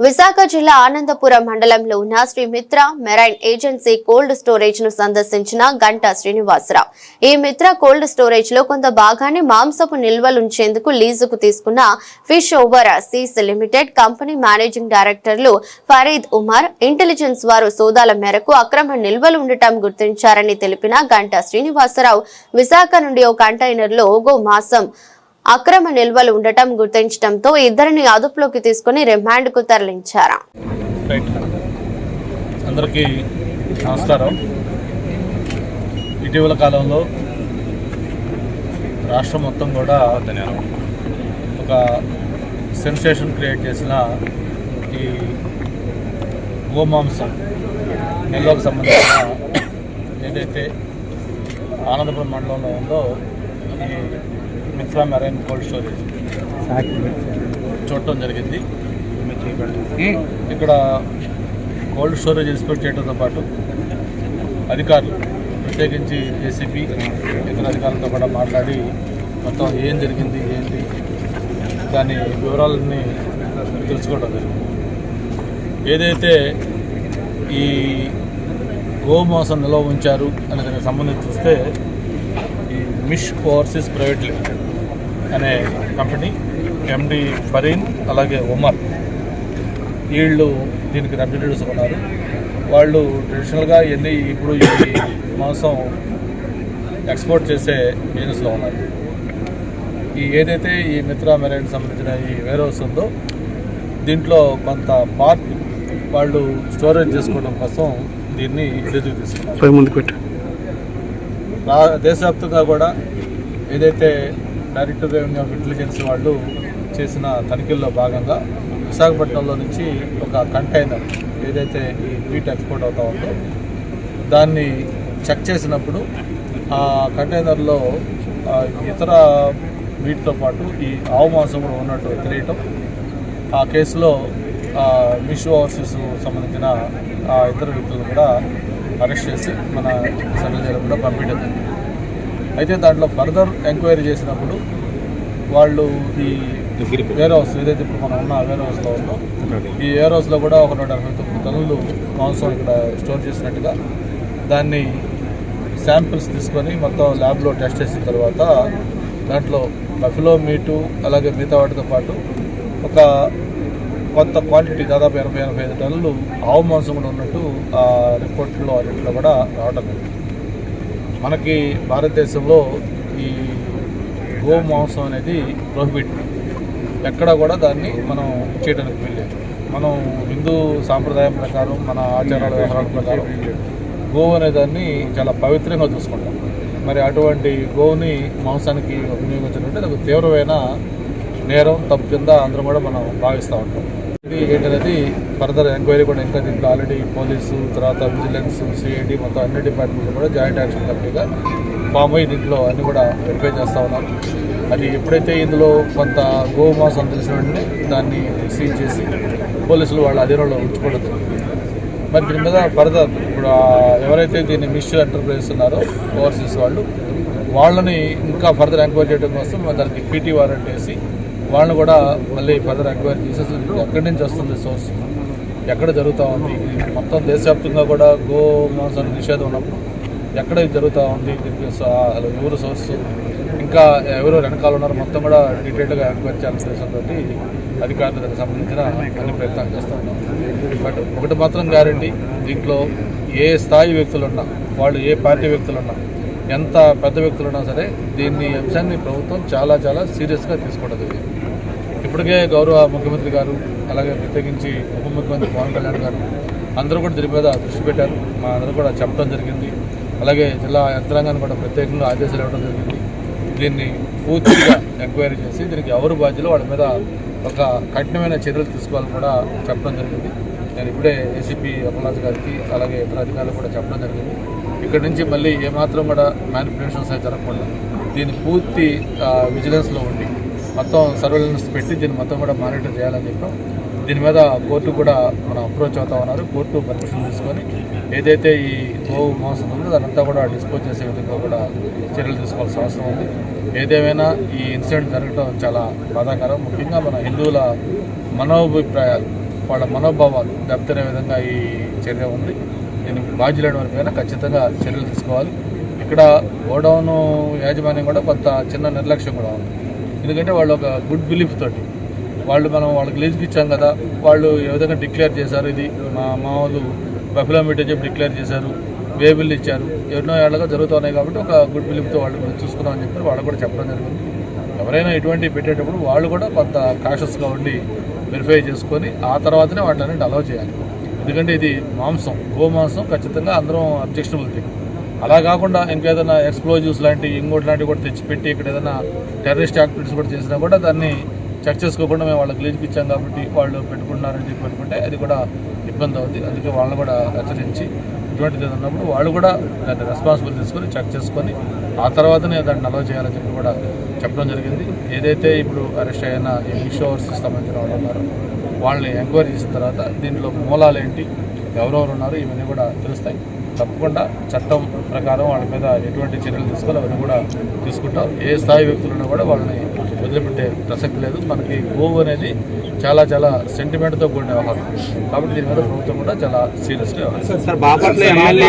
విశాఖ జిల్లా ఆనందపురం మండలంలో ఉన్న శ్రీ మిత్ర మెరైన్ ఏజెన్సీ కోల్డ్ స్టోరేజ్ ను సందర్శించిన గంటా శ్రీనివాసరావు. ఈ మిత్ర కోల్డ్ స్టోరేజ్ లో కొంత భాగాన్ని మాంసపు నిల్వలుంచేందుకు లీజుకు తీసుకున్న fish overseas limited company managing డైరెక్టర్లు ఫరీద్ ఉమర్ ఇంటెలిజెన్స్ వారు సోదాల మేరకు అక్రమ నిల్వలు ఉండటం గుర్తించారని తెలిపిన గంటా శ్రీనివాసరావు, విశాఖ నుండి ఓ కంటైనర్ లో గో మాసం అక్రమ నిల్వలు ఉండటం గుర్తించడంతో ఇద్దరిని అదుపులోకి తీసుకుని రిమాండ్ కు తరలించారు. అందరికీ నమస్కారం. ఇటీవల కాలంలో రాష్ట్రం మొత్తం కూడా ఒక సెన్సేషన్ క్రియేట్ చేసిన ఈ గోమాంసం నిల్వకు సంబంధించిన ఏదైతే ఆనందపురం మండలంలో ఉందో ఈ మిత్ర మెరైన్ కోల్డ్ స్టోరేజ్ చూడటం జరిగింది. ఇక్కడ కోల్డ్ స్టోరేజ్ ఇన్స్పెక్ట్ చేయడంతో పాటు అధికారులు ప్రత్యేకించి ఏసీపీ ఇతర అధికారులతో కూడా మాట్లాడి మొత్తం ఏం జరిగింది ఏంటి దాని వివరాలన్నీ తెలుసుకోవడం జరిగింది. ఏదైతే ఈ గోమాంసం నిల్వ ఉంచారు అనే దానికి సంబంధించి చూస్తే ఈ మిష్ ఓవర్సీస్ ప్రైవేట్ లిమిటెడ్ అనే కంపెనీ ఎండి ఫరీన్ అలాగే ఉమర్ వీళ్ళు దీనికి రెప్రజెంటేటివ్స్ ఉన్నారు. వాళ్ళు ట్రెడిషనల్గా ఇప్పుడు ఈ మాంసం ఎక్స్పోర్ట్ చేసే బిజినెస్లో ఉన్నారు. ఏదైతే ఈ మిత్ర మెరైన్ సంబంధించిన ఈ వేర్ హౌస్ ఉందో దీంట్లో కొంత పార్ట్ వాళ్ళు స్టోరేజ్ చేసుకోవడం కోసం దీన్ని లీజుకు తీసుకున్నారు. దేశవ్యాప్తంగా కూడా ఏదైతే డైరెక్టర్ రెవెన్యూ ఆఫ్ ఇంటెలిజెన్స్ వాళ్ళు చేసిన తనిఖీల్లో భాగంగా విశాఖపట్నంలో నుంచి ఒక కంటైనర్ ఏదైతే ఈ వీట్ ఎక్స్పోర్ట్ అవుతా ఉందో దాన్ని చెక్ చేసినప్పుడు ఆ కంటైనర్లో ఇతర వీటితో పాటు ఈ ఆవు మాంసం కూడా ఉన్నట్టు తెలియటం, ఆ కేసులో మిష్ ఓవర్సీస్ సంబంధించిన ఆ ఇద్దరు వ్యక్తులను కూడా అరెస్ట్ చేసి మన సెంట్రల్ జైలు కూడా పంపించడం జరిగింది. అయితే దాంట్లో ఫర్దర్ ఎంక్వైరీ చేసినప్పుడు వాళ్ళు ఈ వేర్ హౌస్ ఏదైతే ఇప్పుడు మనం ఉన్న వేర్ హౌస్లో ఉందో ఈ వేర్ హౌస్లో కూడా 189 టన్నులు మాంసం ఇక్కడ స్టోర్ చేసినట్టుగా దాన్ని శాంపిల్స్ తీసుకొని మొత్తం ల్యాబ్లో టెస్ట్ చేసిన తర్వాత దాంట్లో బఫెలో మీటు అలాగే మిగతా వాటితో పాటు ఒక కొంత క్వాంటిటీ దాదాపు 80-85 టన్నులు ఆవు మాంసం కూడా ఉన్నట్టు ఆ రిపోర్ట్లో అన్నింటిలో కూడా రావడం జరిగింది. మనకి భారతదేశంలో ఈ గో మాంసం అనేది ప్రొహిబిట్, ఎక్కడ కూడా దాన్ని మనం చేయడానికి వీల్లేదు. మనం హిందూ సాంప్రదాయం ప్రకారం మన ఆచారాల వ్యవహారాల ప్రకారం గోవు అనే దాన్ని చాలా పవిత్రంగా చూసుకుంటాం. మరి అటువంటి గోవుని మాంసానికి వినియోగించాలంటే అది తీవ్రమైన నేరం, తప్పు కింద అందరం కూడా మనం భావిస్తూ ఉంటాం. ఇది ఏంటనేది ఫర్దర్ ఎంక్వైరీ కూడా ఇంకా దీంట్లో ఆల్రెడీ పోలీసు, తర్వాత విజిలెన్స్, సిఐడి మొత్తం అన్ని డిపార్ట్మెంట్లు కూడా జాయింట్ యాక్షన్ కమిటీగా ఫామ్ అయ్యి దీంట్లో అన్నీ కూడా వెరిఫై చేస్తూ ఉన్నారు. అది ఎప్పుడైతే ఇందులో కొంత గోవు మాంసం తెలిసిన వెంటనే దాన్ని సీజ్ చేసి పోలీసులు వాళ్ళ అధీనంలో ఉంచుకోవడం. మరి దీని మీద ఫర్దర్ ఇప్పుడు ఎవరైతే దీన్ని మిష్ ఎంటర్ప్రైజ్ ఉన్నారో ఓవర్సీస్ వాళ్ళని ఇంకా ఫర్దర్ ఎంక్వైరీ చేయడం కోసం దానికి పీటీ వారెంట్ వేసి వాళ్ళని కూడా మళ్ళీ ఫర్దర్ ఎంక్వైరీ చేసేసి ఎక్కడి నుంచి వస్తుంది సోర్స్, ఎక్కడ జరుగుతూ ఉంది, మొత్తం దేశవ్యాప్తంగా కూడా గో మాంసానికి నిషేధం ఉన్నప్పుడు ఎక్కడ ఇది జరుగుతూ ఉంది, దీనికి ఎవరు సోర్స్, ఇంకా ఎవరు వెనకాల ఉన్నారో మొత్తం కూడా డీటెయిల్గా ఎంక్వైరీ చేయాల్సిన ఉద్దేశంతో అధికారులు దానికి సంబంధించిన అన్ని ప్రయత్నాలు చేస్తూ ఉన్నాం. బట్ ఒకటి మాత్రం గ్యారంటీ, దీంట్లో ఏ స్థాయి వ్యక్తులున్నా, వాళ్ళు ఏ పార్టీ వ్యక్తులున్నా, ఎంత పెద్ద వ్యక్తులున్నా సరే దీన్ని అంశాన్ని ప్రభుత్వం చాలా చాలా సీరియస్గా తీసుకోవడం జరిగింది. ఇప్పటికే గౌరవ ముఖ్యమంత్రి గారు అలాగే ప్రత్యేకించి ఉప ముఖ్యమంత్రి పవన్ కళ్యాణ్ గారు అందరూ కూడా దీని మీద దృష్టి పెట్టారు. మా అందరూ కూడా చెప్పడం జరిగింది. అలాగే జిల్లా యంత్రాంగాన్ని కూడా ప్రత్యేకంగా ఆదేశాలు ఇవ్వడం జరిగింది. దీన్ని పూర్తిగా ఎంక్వైరీ చేసి దీనికి ఎవరు బాధ్యులు వాళ్ళ మీద ఒక కఠినమైన చర్యలు తీసుకోవాలని కూడా చెప్పడం జరిగింది. నేను ఇప్పుడే ఏసీపీ అమర్నాథ్ గారికి అలాగే ఇతర అధికారులు కూడా చెప్పడం జరిగింది. ఇక్కడి నుంచి మళ్ళీ ఏమాత్రం కూడా మ్యానిపులేషన్స్ అయితే జరగకుండా దీన్ని పూర్తి విజిలెన్స్లో ఉండి మొత్తం సర్వేలెన్స్ పెట్టి దీన్ని మొత్తం కూడా మానిటర్ చేయాలని చెప్పాం. దీని మీద కోర్టు కూడా మనం అప్రోచ్ అవుతా ఉన్నారు. కోర్టు పర్మిషన్ తీసుకొని ఏదైతే ఈ గోవు మాంసం ఉందో దానంతా కూడా డిస్పోజ్ చేసే విధంగా కూడా చర్యలు తీసుకోవాల్సిన అవసరం ఉంది. ఏదేమైనా ఈ ఇన్సిడెంట్ జరగడం చాలా బాధాకరం. ముఖ్యంగా మన హిందువుల మనోభిప్రాయాలు వాళ్ళ మనోభావాలు దెబ్బతినే విధంగా ఈ చర్య ఉంది. దీనికి బాధ్యులైన వారి పైన ఖచ్చితంగా చర్యలు తీసుకోవాలి. ఇక్కడ గోడౌన్ యాజమాన్యం కూడా కొంత చిన్న నిర్లక్ష్యం కూడా ఉంది. ఎందుకంటే వాళ్ళు ఒక గుడ్ బిలీఫ్ తోటి మనం వాళ్ళకి లీజుకి ఇచ్చాం కదా, వాళ్ళు ఏ విధంగా డిక్లేర్ చేశారు, ఇది మా వాళ్ళు బఫెలో మీట్ అని చెప్పి డిక్లేర్ చేశారు, వే బిల్ ఇచ్చారు, ఎన్నో ఏళ్ళగా జరుగుతున్నాయి కాబట్టి ఒక గుడ్ బిలీఫ్తో వాళ్ళు చూసుకున్నామని చెప్పి వాళ్ళు కూడా చెప్పడం జరిగింది. ఎవరైనా ఇటువంటివి పెట్టేటప్పుడు వాళ్ళు కూడా కొంత కాషస్గా ఉండి వెరిఫై చేసుకొని ఆ తర్వాతనే వాటిని అలౌ చేయాలి. ఎందుకంటే ఇది మాంసం, గోమాంసం, ఖచ్చితంగా అందరం అబ్జెక్షనబుల్ థింగ్. అలా కాకుండా ఇంకేదైనా ఎక్స్ప్లోజివ్స్ లాంటివి ఇంకోటి లాంటివి కూడా తెచ్చిపెట్టి ఇక్కడ ఏదైనా టెర్రరిస్ట్ యాక్టివిటీస్ కూడా చేసినా కూడా దాన్ని చెక్ చేసుకోకుండా మేము వాళ్ళకి లీజుకి ఇచ్చాం కాబట్టి వాళ్ళు పెట్టుకుంటున్నారని చెప్పి పెట్టుకుంటే అది కూడా ఇబ్బంది అవుతుంది. అందుకే వాళ్ళని కూడా హెచ్చరించి ఇటువంటిది ఉన్నప్పుడు వాళ్ళు కూడా దాన్ని రెస్పాన్సిబుల్ తీసుకొని చెక్ చేసుకొని ఆ తర్వాతనే దాన్ని అలౌ చేయాలని చెప్పి కూడా చెప్పడం జరిగింది. ఏదైతే ఇప్పుడు అరెస్ట్ అయిన ఈ మీషోవర్స్కి సంబంధించిన వాళ్ళు ఉన్నారో వాళ్ళని ఎంక్వైరీ చేసిన తర్వాత దీంట్లో మూలాలు ఏంటి, ఎవరెవరు ఉన్నారు, ఇవన్నీ కూడా తెలుస్తాయి. తప్పకుండా చట్టం ప్రకారం వాళ్ళ మీద ఎటువంటి చర్యలు తీసుకోవాలి అవన్నీ కూడా తీసుకుంటాం. ఏ స్థాయి వ్యక్తులున్నా కూడా వాళ్ళని వదిలిపెట్టే ప్రసక్తి లేదు. మనకి గోవు అనేది చాలా చాలా సెంటిమెంట్తో కూడిన వ్యవహారం కాబట్టి దీని మీద ప్రభుత్వం కూడా చాలా సీరియస్గా వ్యవహరిస్తుంది.